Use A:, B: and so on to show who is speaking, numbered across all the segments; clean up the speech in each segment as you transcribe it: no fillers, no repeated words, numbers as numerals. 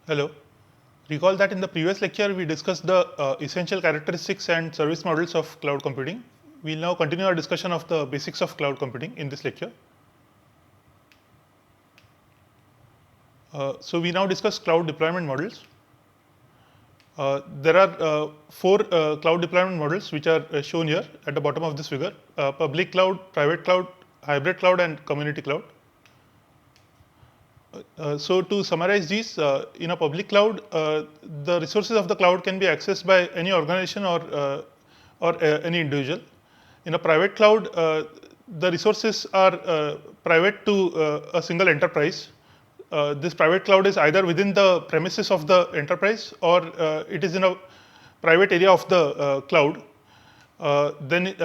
A: Hello. Recall that in the previous lecture we discussed the essential characteristics and service models of cloud computing. We will now continue our discussion of the basics of cloud computing in this lecture. So we now discuss cloud deployment models. There are four cloud deployment models which are shown here at the bottom of this figure: public cloud, private cloud, hybrid cloud, and community cloud. So to summarize these, in a public cloud, the resources of the cloud can be accessed by any organization or any individual. In a private cloud, the resources are private to a single enterprise. This private cloud is either within the premises of the enterprise or it is in a private area of the cloud. Then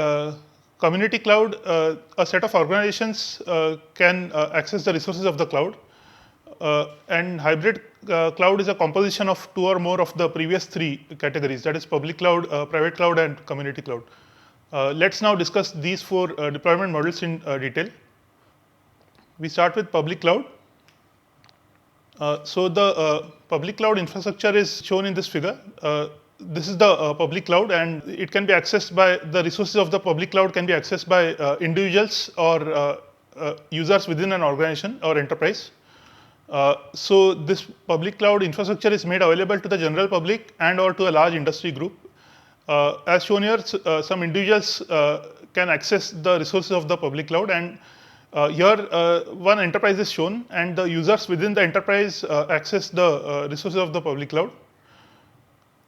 A: community cloud, a set of organizations can access the resources of the cloud. And hybrid cloud is a composition of two or more of the previous three categories, that is public cloud, private cloud, and community cloud. Let's now discuss these four deployment models in detail. We start with public cloud. So the public cloud infrastructure is shown in this figure. This is the public cloud, and it can be accessed by the resources of the public cloud can be accessed by individuals or users within an organization or enterprise. So this public cloud infrastructure is made available to the general public and or to a large industry group. As shown here, some individuals can access the resources of the public cloud, and here one enterprise is shown, and the users within the enterprise access the resources of the public cloud.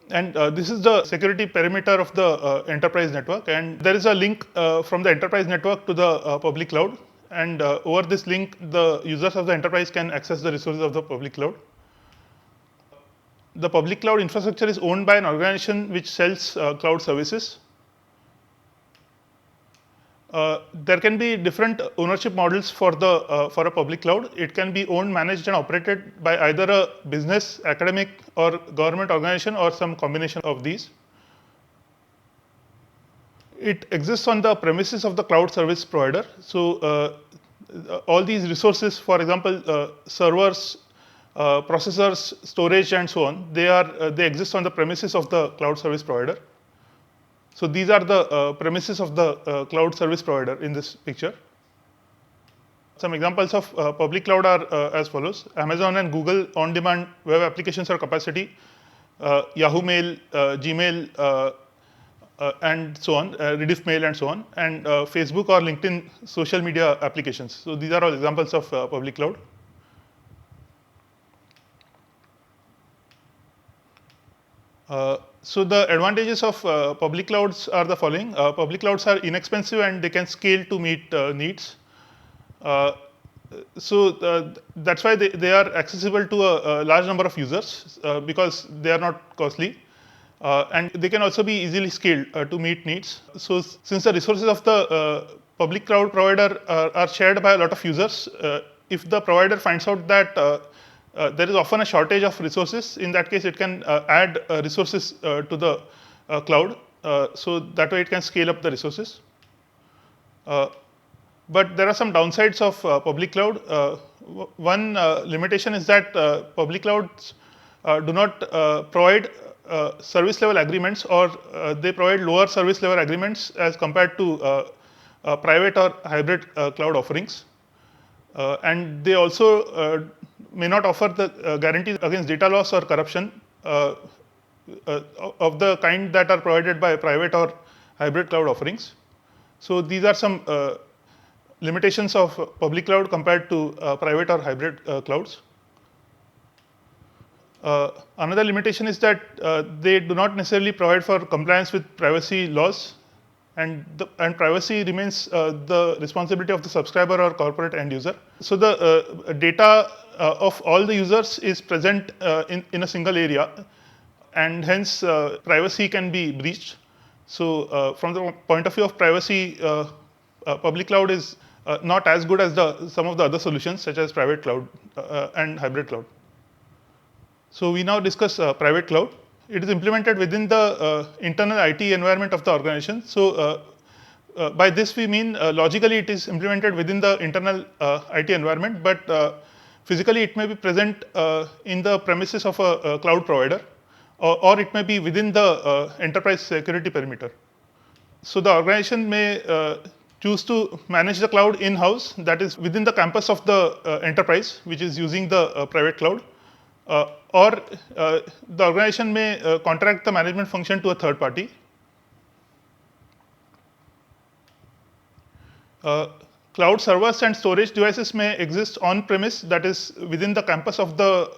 A: And this is the security perimeter of the enterprise network, and there is a link from the enterprise network to the public cloud. And over this link, the users of the enterprise can access the resources of the public cloud. The public cloud infrastructure is owned by an organization which sells cloud services. There can be different ownership models for a public cloud. It can be owned, managed, and operated by either a business, academic, or government organization, or some combination of these. It exists on the premises of the cloud service provider. So all these resources, for example, servers, processors, storage, and so on, they exist on the premises of the cloud service provider. So these are the premises of the cloud service provider in this picture. Some examples of public cloud are as follows: Amazon and Google on-demand web applications or capacity, Yahoo Mail, Gmail, and so on, Rediff Mail, and so on, and Facebook or LinkedIn social media applications. So these are all examples of public cloud. So the advantages of public clouds are the following. Public clouds are inexpensive and they can scale to meet needs. So that's why they are accessible to a large number of users because they are not costly. And they can also be easily scaled to meet needs. So since the resources of the public cloud provider are shared by a lot of users, if the provider finds out that there is often a shortage of resources, in that case it can add resources to the cloud, so that way it can scale up the resources. But there are some downsides of public cloud. One limitation is that public clouds do not provide service level agreements, or they provide lower service level agreements as compared to private or hybrid cloud offerings. And they also may not offer the guarantees against data loss or corruption of the kind that are provided by private or hybrid cloud offerings. So these are some limitations of public cloud compared to private or hybrid clouds. Another limitation is that they do not necessarily provide for compliance with privacy laws, and privacy remains the responsibility of the subscriber or corporate end user. So the data of all the users is present in a single area, and hence privacy can be breached. So from the point of view of privacy, public cloud is not as good as some of the other solutions such as private cloud and hybrid cloud. So we now discuss private cloud. It is implemented within the internal IT environment of the organization. So by this we mean logically it is implemented within the internal IT environment, but Physically, it may be present in the premises of a cloud provider, or it may be within the enterprise security perimeter. So the organization may choose to manage the cloud in-house, that is within the campus of the enterprise, which is using the private cloud, or the organization may contract the management function to a third party. Cloud servers and storage devices may exist on premise, that is within the campus of the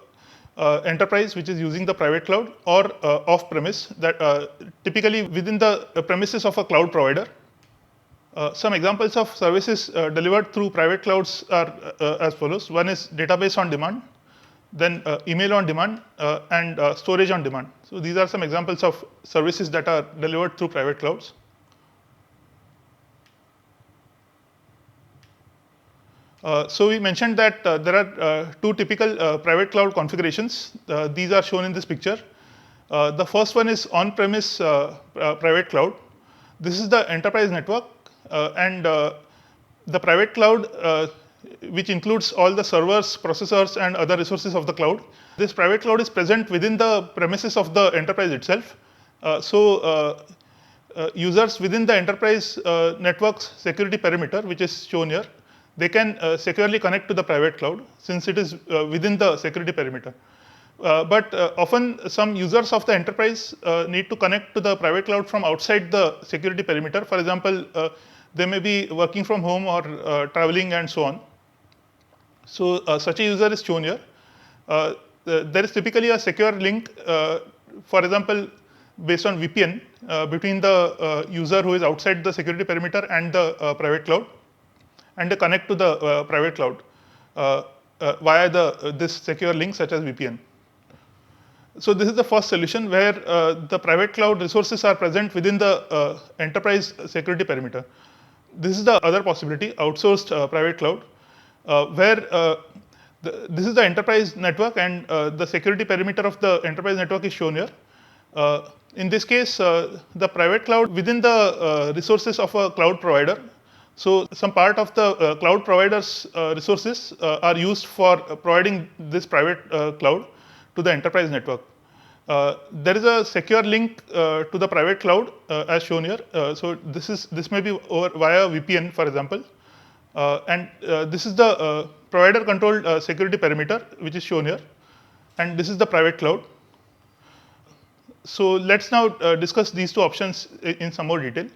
A: enterprise which is using the private cloud, or off premise, that typically within the premises of a cloud provider. Some examples of services delivered through private clouds are as follows. One is database on demand, then email on demand, and storage on demand. So these are some examples of services that are delivered through private clouds. So we mentioned that there are two typical private cloud configurations. These are shown in this picture. The first one is on-premise private cloud. This is the enterprise network, and the private cloud, which includes all the servers, processors, and other resources of the cloud. This private cloud is present within the premises of the enterprise itself. Users within the enterprise network's security perimeter, which is shown here, they can securely connect to the private cloud since it is within the security perimeter. But often some users of the enterprise need to connect to the private cloud from outside the security perimeter. For example, they may be working from home or traveling and so on. So such a user is shown here. There is typically a secure link, for example, based on VPN between the user who is outside the security perimeter and the private cloud, and they connect to the private cloud via this secure link such as VPN. So this is the first solution where the private cloud resources are present within the enterprise security perimeter. This is the other possibility, outsourced private cloud, where this is the enterprise network, and the security perimeter of the enterprise network is shown here. In this case, the private cloud within the resources of a cloud provider. So some part of the cloud provider's resources are used for providing this private cloud to the enterprise network. There is a secure link to the private cloud as shown here. So this may be over via VPN, for example, and this is the provider controlled security perimeter which is shown here, and this is the private cloud. So let's now discuss these two options in some more detail.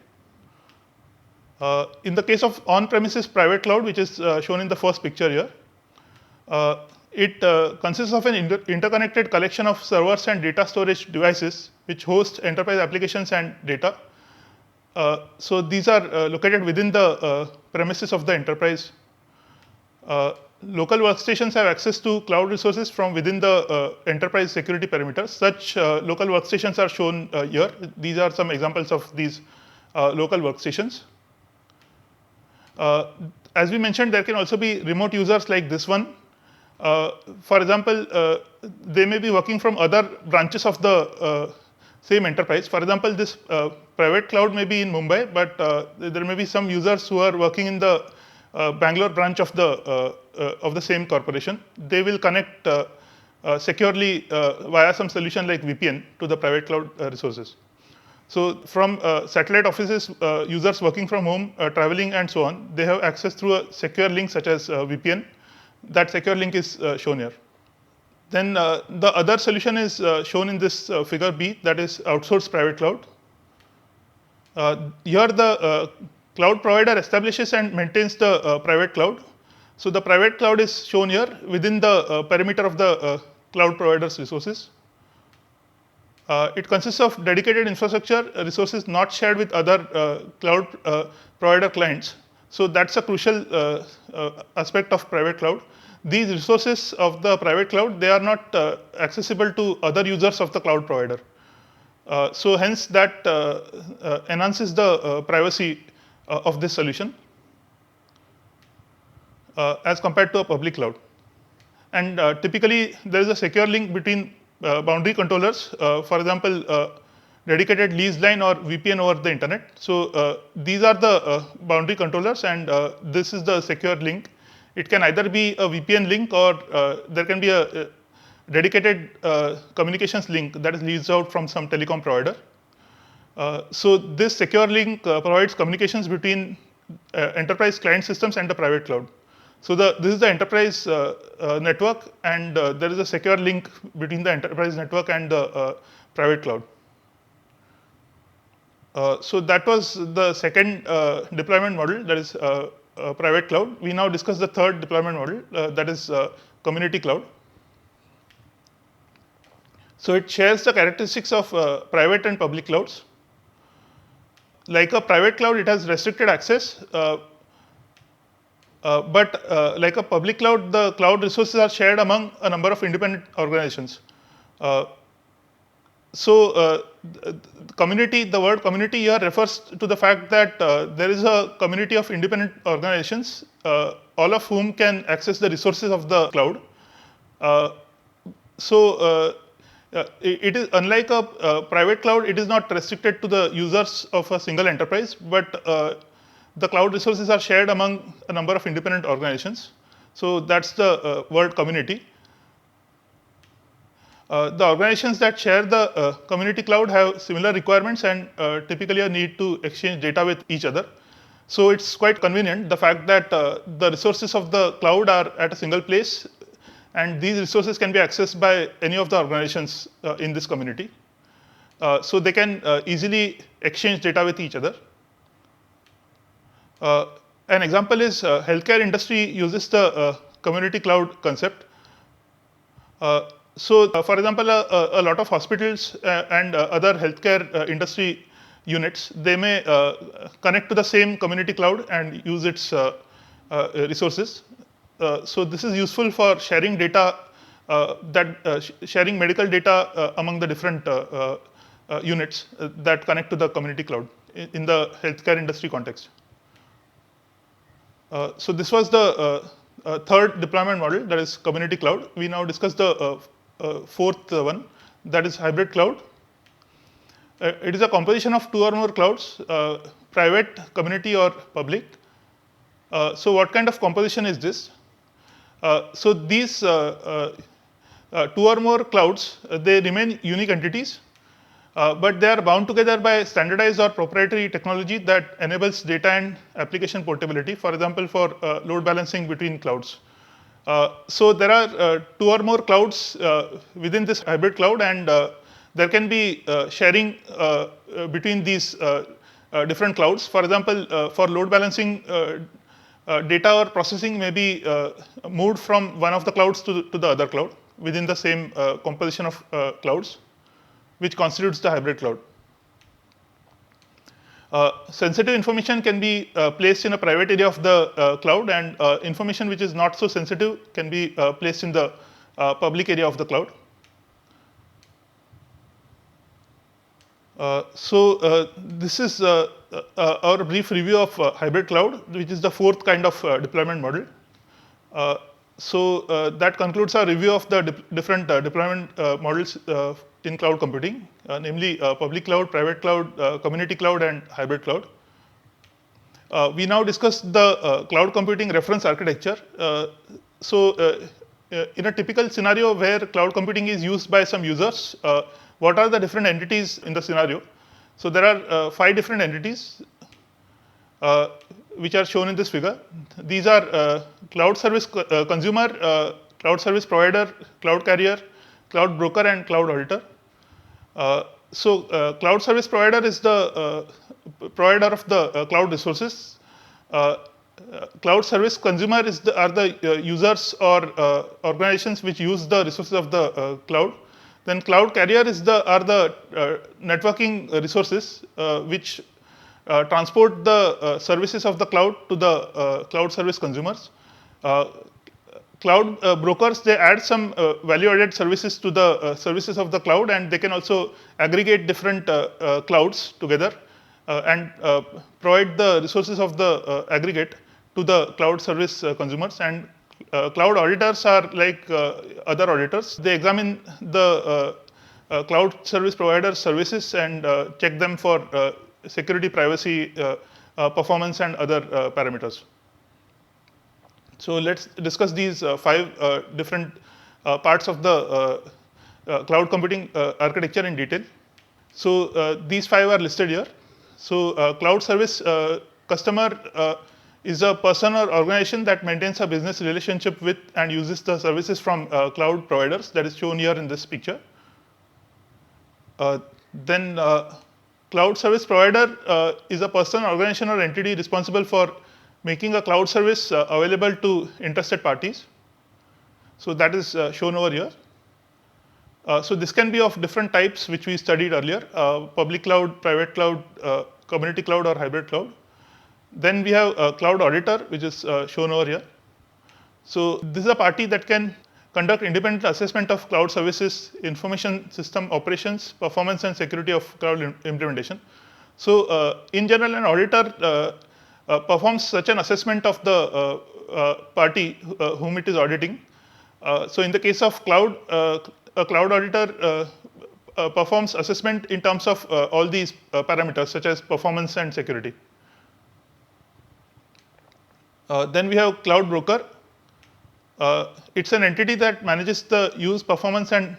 A: In the case of on-premises private cloud, which is shown in the first picture here, it consists of an interconnected collection of servers and data storage devices which host enterprise applications and data. So these are located within the premises of the enterprise. Local workstations have access to cloud resources from within the enterprise security perimeter. Such local workstations are shown here. These are some examples of these local workstations. As we mentioned, there can also be remote users like this one. For example, they may be working from other branches of the same enterprise. For example, this private cloud may be in Mumbai, but there may be some users who are working in the Bangalore branch of the same corporation. They will connect securely via some solution like VPN to the private cloud resources. So from satellite offices, users working from home, traveling and so on, they have access through a secure link such as VPN. That secure link is shown here. Then the other solution is shown in this figure B, that is outsourced private cloud. Here the cloud provider establishes and maintains the private cloud. So the private cloud is shown here within the perimeter of the cloud provider's resources. It consists of dedicated infrastructure resources not shared with other cloud provider clients. So that's a crucial aspect of private cloud. These resources of the private cloud, they are not accessible to other users of the cloud provider. So hence that enhances the privacy of this solution as compared to a public cloud. And typically there is a secure link between boundary controllers, for example, dedicated lease line or VPN over the internet. So these are the boundary controllers, and this is the secure link It can either be a VPN link or there can be a dedicated communications link that is leased out from some telecom provider. So this secure link provides communications between enterprise client systems and the private cloud. So this is the enterprise network, and there is a secure link between the enterprise network and the private cloud. So that was the second deployment model, that is private cloud. We now discuss the third deployment model, that is community cloud. So it shares the characteristics of private and public clouds. Like a private cloud, it has restricted access, but like a public cloud, the cloud resources are shared among a number of independent organizations. So community, the word community here refers to the fact that there is a community of independent organizations, all of whom can access the resources of the cloud. It is unlike a private cloud. It is not restricted to the users of a single enterprise, but the cloud resources are shared among a number of independent organizations. So that's the word community. The organizations that share the community cloud have similar requirements and typically a need to exchange data with each other. So it's quite convenient, the fact that the resources of the cloud are at a single place, and these resources can be accessed by any of the organizations in this community. So they can easily exchange data with each other. An example is healthcare industry uses the community cloud concept. For example, a lot of hospitals and other healthcare industry units, they may connect to the same community cloud and use its resources. So this is useful for sharing data, sharing medical data among the different units that connect to the community cloud in the healthcare industry context. So this was the third deployment model, that is community cloud. We now discuss the fourth one, that is hybrid cloud. It is a composition of two or more clouds, private, community, or public. So what kind of composition is this? So these two or more clouds, they remain unique entities, but they are bound together by standardized or proprietary technology that enables data and application portability, for example, for load balancing between clouds. So there are two or more clouds within this hybrid cloud, and there can be sharing between these different clouds. For example, for load balancing, data or processing may be moved from one of the clouds to the other cloud within the same composition of clouds, which constitutes the hybrid cloud. Sensitive information can be placed in a private area of the cloud, and information which is not so sensitive can be placed in the public area of the cloud. This is our brief review of hybrid cloud, which is the fourth kind of deployment model. That concludes our review of the different deployment models in cloud computing, namely public cloud, private cloud, community cloud, and hybrid cloud. We now discuss the cloud computing reference architecture. In a typical scenario where cloud computing is used by some users, what are the different entities in the scenario? So there are 5 different entities which are shown in this figure. These are cloud service consumer, cloud service provider, cloud carrier, cloud broker, and cloud auditor. Cloud service provider is the provider of the cloud resources. Cloud service consumer are the users or organizations which use the resources of the cloud. Then cloud carrier are the networking resources which transport the services of the cloud to the cloud service consumers. Cloud brokers, they add some value-added services to the services of the cloud, and they can also aggregate different clouds together and provide the resources of the aggregate to the cloud service consumers. And cloud auditors are like other auditors. They examine the cloud service provider services and check them for security, privacy, performance, and other parameters. So let's discuss these five different parts of the cloud computing architecture in detail. So these five are listed here. So cloud service customer is a person or organization that maintains a business relationship with and uses the services from cloud providers, that is shown here in this picture. Then cloud service provider is a person, organization, or entity responsible for making a cloud service available to interested parties. So that is shown over here. So this can be of different types which we studied earlier, public cloud, private cloud, community cloud, or hybrid cloud. Then we have a cloud auditor, which is shown over here. So this is a party that can conduct independent assessment of cloud services, information system operations, performance and security of cloud implementation. So in general, an auditor performs such an assessment of the party whom it is auditing. So in the case of cloud, a cloud auditor performs assessment in terms of all these parameters such as performance and security. Then we have cloud broker. It's an entity that manages the use, performance, and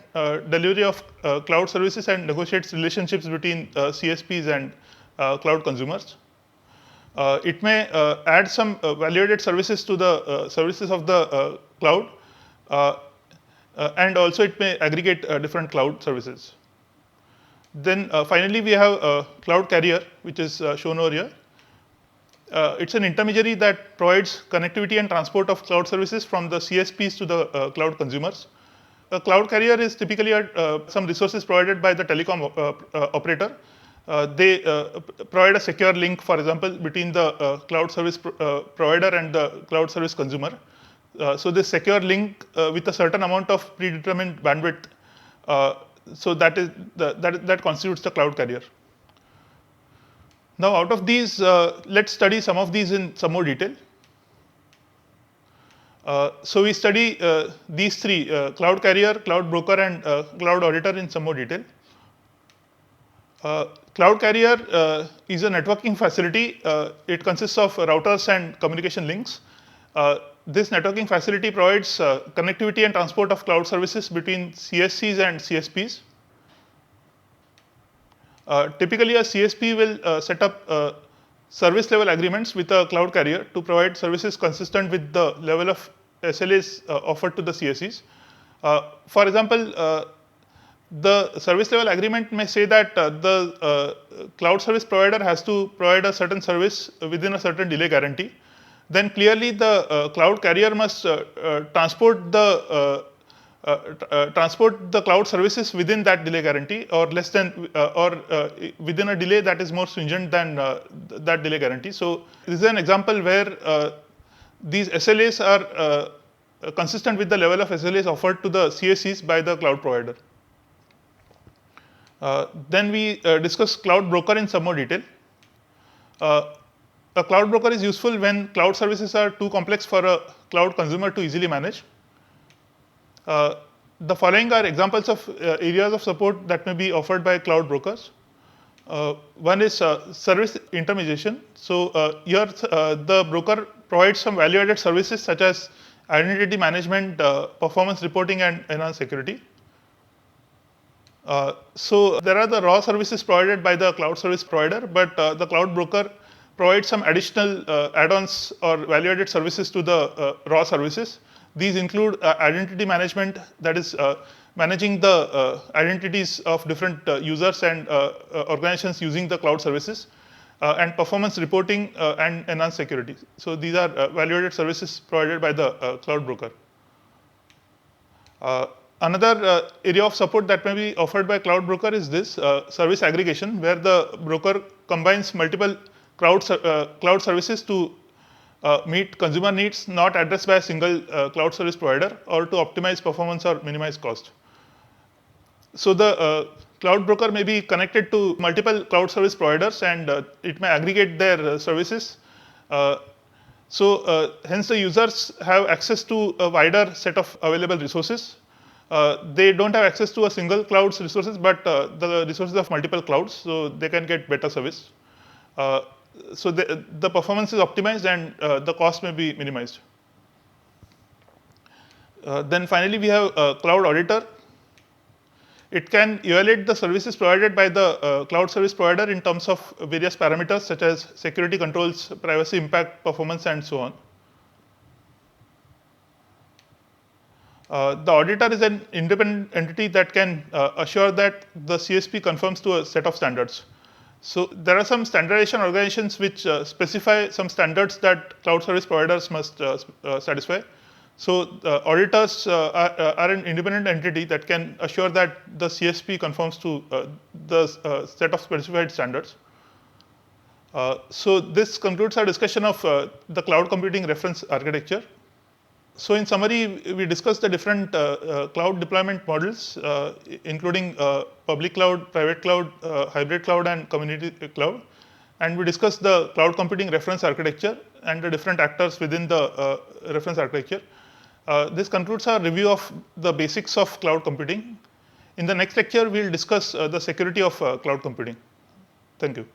A: delivery of cloud services and negotiates relationships between CSPs and cloud consumers. It may add some value-added services to the services of the cloud, and also it may aggregate different cloud services. Then finally, we have a cloud carrier, which is shown over here. It's an intermediary that provides connectivity and transport of cloud services from the CSPs to the cloud consumers. A cloud carrier is typically some resources provided by the telecom operator. They provide a secure link, for example, between the cloud service provider and the cloud service consumer. So this secure link with a certain amount of predetermined bandwidth, so that constitutes the cloud carrier. Now, out of these, let's study some of these in some more detail. So we study these three, cloud carrier, cloud broker, and cloud auditor in some more detail. Cloud carrier is a networking facility. It consists of routers and communication links. This networking facility provides connectivity and transport of cloud services between CSCs and CSPs. Typically, a CSP will set up service level agreements with a cloud carrier to provide services consistent with the level of SLAs offered to the CSCs. For example, the service level agreement may say that the cloud service provider has to provide a certain service within a certain delay guarantee. Then clearly the cloud carrier must transport the cloud services within that delay guarantee, or less than, or within a delay that is more stringent than that delay guarantee. So this is an example where these SLAs are consistent with the level of SLAs offered to the CSCs by the cloud provider. Then we discuss cloud broker in some more detail. A cloud broker is useful when cloud services are too complex for a cloud consumer to easily manage. The following are examples of areas of support that may be offered by cloud brokers. One is service intermediation. So here the broker provides some value-added services such as identity management, performance reporting, and enhanced security. So there are the raw services provided by the cloud service provider, but the cloud broker provides some additional add-ons or value-added services to the raw services. These include identity management, that is managing the identities of different users and organizations using the cloud services, and performance reporting and enhanced security. So these are value-added services provided by the cloud broker. Another area of support that may be offered by cloud broker is this service aggregation, where the broker combines multiple cloud services to meet consumer needs not addressed by a single cloud service provider, or to optimize performance or minimize cost. So the cloud broker may be connected to multiple cloud service providers, and it may aggregate their services. So hence the users have access to a wider set of available resources. They don't have access to a single cloud's resources, but the resources of multiple clouds, so they can get better service. So the performance is optimized and the cost may be minimized. Then finally, we have a cloud auditor. It can evaluate the services provided by the cloud service provider in terms of various parameters such as security controls, privacy impact, performance, and so on. The auditor is an independent entity that can assure that the CSP conforms to a set of standards. So there are some standardization organizations which specify some standards that cloud service providers must satisfy. So auditors are an independent entity that can assure that the CSP conforms to the set of specified standards. So this concludes our discussion of the cloud computing reference architecture. So in summary, we discussed the different cloud deployment models, including public cloud, private cloud, hybrid cloud, and community cloud. And we discussed the cloud computing reference architecture and the different actors within the reference architecture. This concludes our review of the basics of cloud computing. In the next lecture, we'll discuss the security of cloud computing. Thank you.